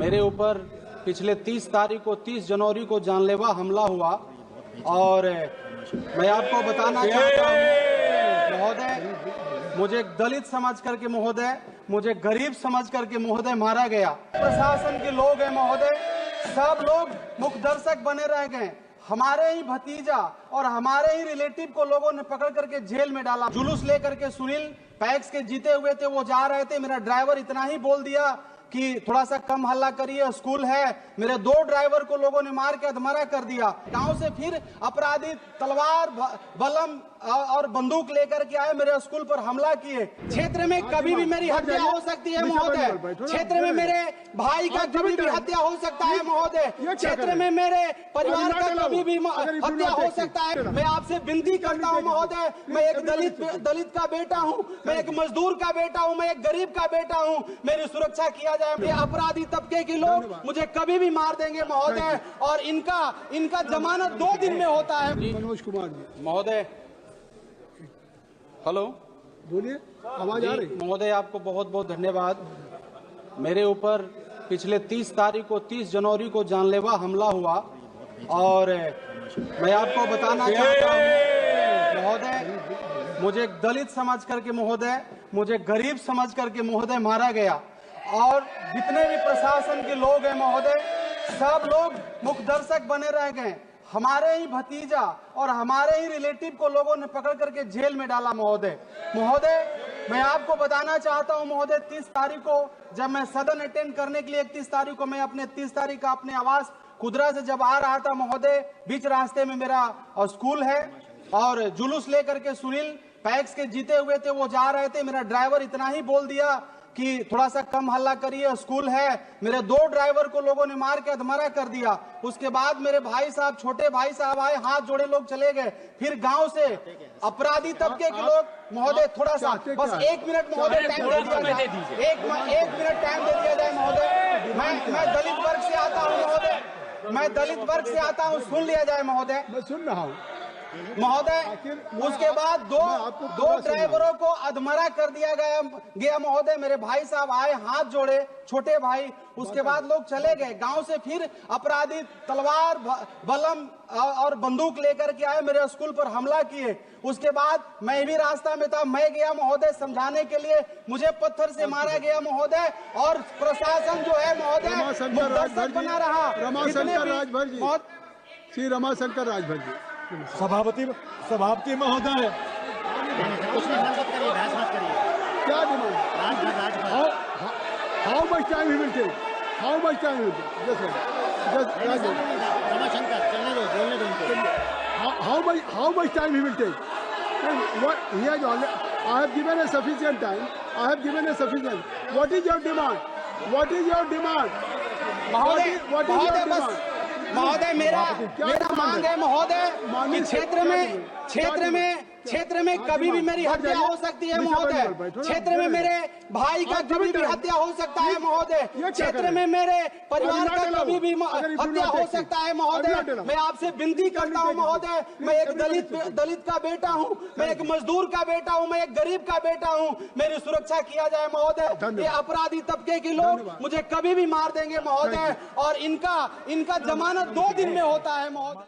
मेरे ऊपर पिछले 30 जनवरी को जानलेवा हमला हुआ और मैं आपको बताना चाहता हूं महोदय, मुझे दलित समझ करके महोदय, मुझे गरीब समझ करके महोदय मारा गया। प्रशासन के लोग हैं महोदय, सब लोग मुख्य दर्शक बने रह गए। हमारे ही भतीजा और हमारे ही रिलेटिव को लोगों ने पकड़ करके जेल में डाला। जुलूस लेकर के सुनील पैक्स के जीते हुए थे, वो जा रहे थे। मेरा ड्राइवर इतना ही बोल दिया कि थोड़ा सा कम हल्ला करिए, स्कूल है। मेरे 2 ड्राइवर को लोगों ने मार के अधमरा कर दिया। गांव से फिर अपराधी तलवार, बलम और बंदूक लेकर के आए, मेरे स्कूल पर हमला किए। क्षेत्र में कभी भी मेरी हत्या हो सकती है महोदय। क्षेत्र में मेरे भाई का कभी भी हत्या हो सकता है महोदय। क्षेत्र में मेरे परिवार का कभी भी हत्या हो सकता है। मैं आपसे विनती करता हूं महोदय, मैं एक दलित का बेटा हूं, मैं एक मजदूर का बेटा हूं, मैं एक गरीब का बेटा हूं। मेरी सुरक्षा किया जाए। ये अपराधी तबके के लोग मुझे कभी भी मार देंगे महोदय, और इनका जमानत 2 दिन में होता है। मनोज कुमार जी महोदय, हेलो, बोलिए, आवाज आ रही? महोदय, आपको बहुत बहुत धन्यवाद। मेरे ऊपर पिछले 30 जनवरी को जानलेवा हमला हुआ और मैं आपको बताना चाहता हूं महोदय, मुझे दलित समझ करके महोदय, मुझे गरीब समझ करके महोदय मारा गया। और जितने भी प्रशासन के लोग हैं महोदय, सब लोग मुख्य दर्शक बने रह गए। हमारे ही भतीजा और हमारे ही रिलेटिव को लोगों ने पकड़ करके जेल में डाला महोदय। मैं आपको बताना चाहता हूं महोदय, 30 तारीख को जब मैं सदन अटेंड करने के लिए 31 तारीख को मैं अपने 30 तारीख का अपने आवास कुदरा से जब आ रहा था महोदय, बीच रास्ते में मेरा स्कूल है और जुलूस लेकर के सुनील पैक्स के जीते हुए थे, वो जा रहे थे। मेरा ड्राइवर इतना ही बोल दिया कि थोड़ा सा कम हल्ला करिए, स्कूल है। मेरे 2 ड्राइवर को लोगों ने मार के अधमरा कर दिया। उसके बाद मेरे भाई साहब, छोटे भाई साहब आए, हाथ जोड़े लोग चले गए। फिर गांव से अपराधी तबके के लोग महोदय, थोड़ा सा बस 1 मिनट महोदय टाइम दे दिया जाए, 1 मिनट टाइम दे दिया जाए महोदय। मैं दलित वर्ग से आता हूँ महोदय, मैं दलित वर्ग से आता हूँ, सुन लिया जाए महोदय। मैं सुन रहा हूँ महोदय। उसके बाद दो ड्राइवरों को अधमरा कर दिया गया महोदय। मेरे भाई साहब आए, हाथ जोड़े, छोटे भाई। उसके बाद लोग चले गए। गांव से फिर अपराधी तलवार, बलम और बंदूक लेकर के आए, मेरे स्कूल पर हमला किए। उसके बाद मैं भी रास्ता में था, मैं गया महोदय समझाने के लिए, मुझे पत्थर से मारा गया महोदय। और प्रशासन जो है महोदय बना रहा। श्री रमाशंकर राजभर जी, सभापति महोदय, क्या demand? How much time he will take? How much time will take? Ramashankar, चलने दो, बोलने दो उनको। How much time he will take? And what he has already, I have given a sufficient time. I have given a sufficient. What is your demand? What is your demand? What is your demand? महोदय, मेरा मांग है महोदय कि क्षेत्र में कभी भी मेरी हत्या हो सकती है महोदय। क्षेत्र में मेरे भाई का कभी भी हत्या हो सकता है महोदय। क्षेत्र में मेरे परिवार का कभी भी हत्या हो सकता है महोदय। मैं आपसे विनती करता हूं महोदय, मैं एक दलित का बेटा हूं, मैं एक मजदूर का बेटा हूं, मैं एक गरीब का बेटा हूं। मेरी सुरक्षा किया जाए महोदय। ये अपराधी तबके के लोग मुझे कभी भी मार देंगे महोदय, और इनका जमानत 2 दिन में होता है महोदय।